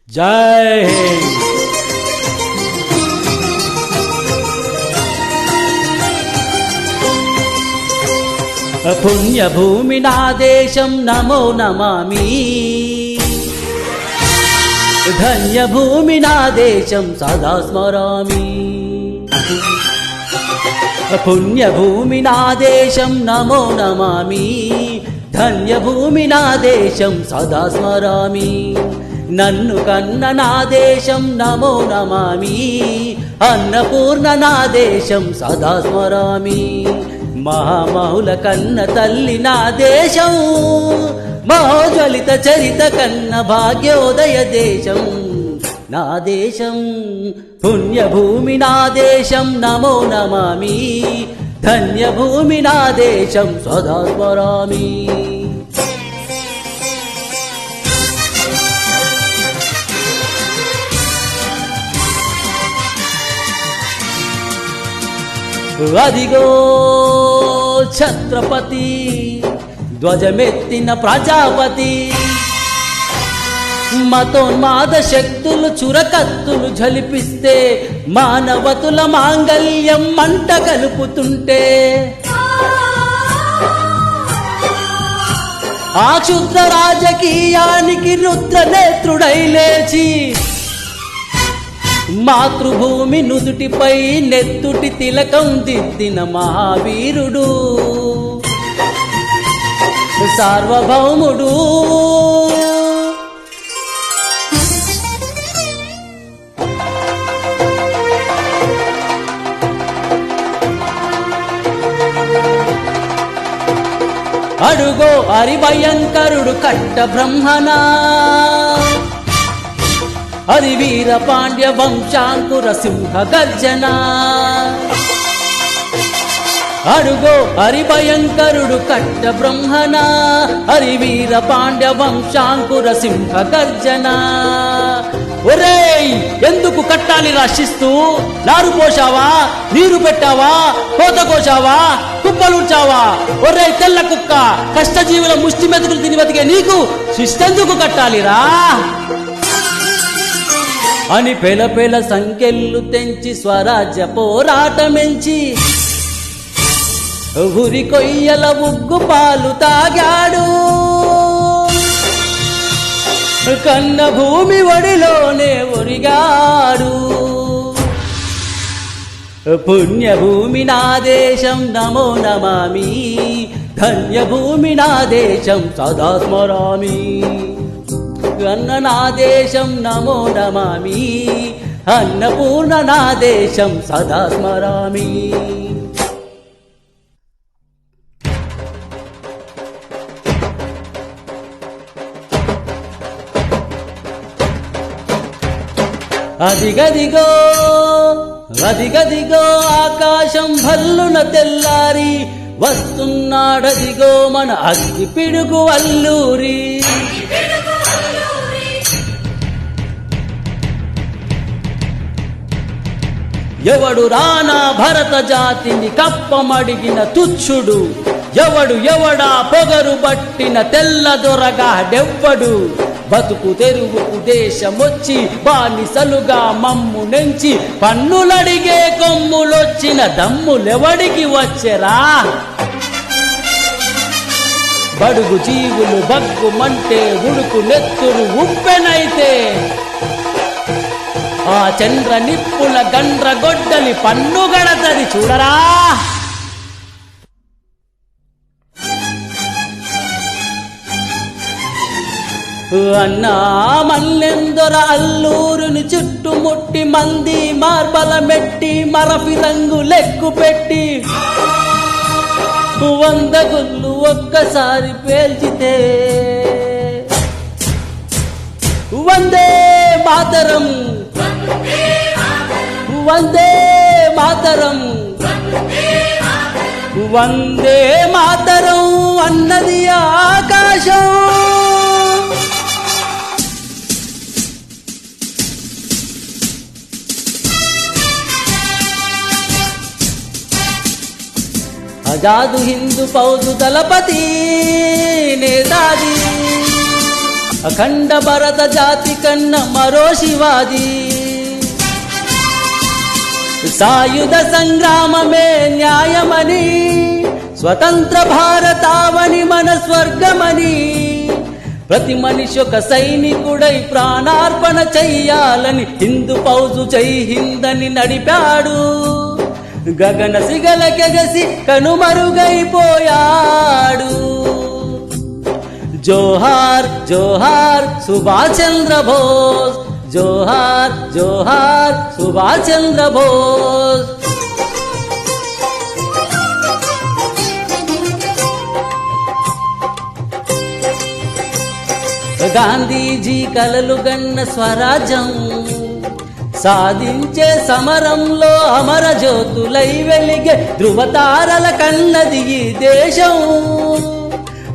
జై హింద్. పుణ్యభూమి నా దేశం నమో నమామి, ధన్యభూమి నా దేశం సదా స్మరామి. పుణ్యభూమి నా దేశం నమో నమామి, ధన్యభూమి నా దేశం సదా స్మరామి. నన్ను కన్న నా దేశం నమో నమామి, అన్నపూర్ణ నా దేశం సదా స్మరామి. మహామహుల కన్న తల్లి నా దేశం, మహోజ్వలిత చరిత కన్న భాగ్యోదయ దేశం నా దేశం. పుణ్యభూమి నా దేశం నమో నమామి, ధన్యభూమి నా దేశం సదా స్మరామి. అదిగో ఛత్రపతి, ధ్వజమెత్తిన ప్రజాపతి. మతోన్మాద శక్తులు చురకత్తులు ఝలిపిస్తే, మానవతుల మాంగల్యం మంట కలుపుతుంటే, ఆ క్షుద్ర రాజకీయానికి రుద్రనేత్రుడై లేచి, మాతృభూమి నుదుటిపై నెత్తుటి తిలకం దిద్దిన మహావీరుడు, సార్వభౌముడు. అడుగో హరిభయంకరుడు కట్ట బ్రహ్మణ, హరి వీర పాండ్య వంశాంకుర సింహ గర్జన. అడుగో హరిభయంకరుడు కట్ట బ్రహ్మణ, హరి వీర పాండ్య వంశాంకుర సింహ గర్జన. ఒరేయ్, ఎందుకు కట్టాలి రాశిస్తూ? నారు పోసావా, నీరు పెట్టావా, కోత కోసావా, కుప్పలుంచావా? ఒరేయ్ తెల్ల కుక్క, కష్టజీవుల ముష్టి మెతుకులు తిని బతికే నీకు శిస్తెందుకు కట్టాలిరా అని పెల పెల సంకెళ్ళు తెంచి, స్వరాజ్య పోరాటమెంచి, ఉరి కొయ్యల ఉగ్గు పాలు తాగాడు. కన్న భూమి ఒడిలోనే ఒరిగాడు. పుణ్యభూమి నా దేశం నమో నమామి, ధన్యభూమి నా దేశం సదా స్మరామి. అన్న నా దేశం నమో నమామి, అన్నపూర్ణ నా దేశం సదా స్మరామి. అదిగదిగో అదిగదిగో ఆకాశం భల్లున తెల్లారి, వస్తున్నాడదిగో మన అగ్గి పిడుగు అల్లూరి. ఎవడు రానా భరత జాతిని కప్పమడిగిన తుచ్చుడు, ఎవడా పొగరు పట్టిన తెల్ల దొరగాడెవ్వడు. బతుకు తెరువుకు దేశమొచ్చి, బానిసలుగా మమ్ము నెంచి, పన్నులడిగే కొమ్ములొచ్చిన దమ్ములెవడికి వచ్చెరా? బడుగు జీవులు బగ్గుమంటే, ఉడుకు నెత్తురు ఉప్పెనైతే, ఆ చంద్ర నిప్పుల గండ్ర గొడ్డలి పన్నుగడతది చూడరా. అన్నా మల్లెందొర అల్లూరుని చుట్టుముట్టి, మంది మార్బల మెట్టి, మరఫి రంగు లెక్కు పెట్టి, 100 గుళ్ళు ఒక్కసారి పేల్చితే, వందే మాతరం, వందే మాతరం, వందే మాతరం అన్నది ఆకాశం. ఆజాదు హిందూ ఫౌజు దళపతి నేతాజీ, అఖండ భరత జాతి కన్న మరో శివాజీ. సాయుధ సంగ్రామమే న్యాయమని, స్వతంత్ర భారతావని మన స్వర్గమని, ప్రతి మనిషి ఒక సైనికుడై ప్రాణార్పణ చెయ్యాలని హిందూ ఫౌజు జై హిందని నడిపాడు. గగన సిగలకెగసి కనుమరుగైపోయాడు. జోహార్ జోహార్ సుభాష్ చంద్ర బోస్, జోహార్ జోహార్ సుభాష్ చంద్ర బోస్. గాంధీజీ కలలు గన్న స్వరాజ్యం సాధించే సమరంలో అమర జ్యోతులై వెలిగే ధృవతారల కన్నది ఈ దేశం.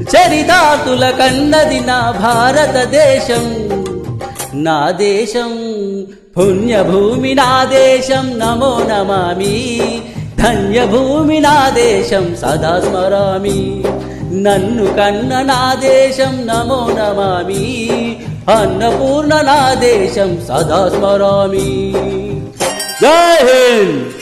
చరితాతుల కన్నది నా భారతదేశం. నా దేశం పుణ్యభూమి, నా దేశం నమో నమామి. ధన్యభూమి నా దేశం సదా స్మరామి. నన్ను కన్న నా దేశం నమో నమామి. అన్నపూర్ణ నా దేశం సదా స్మరామి. జై హింద్.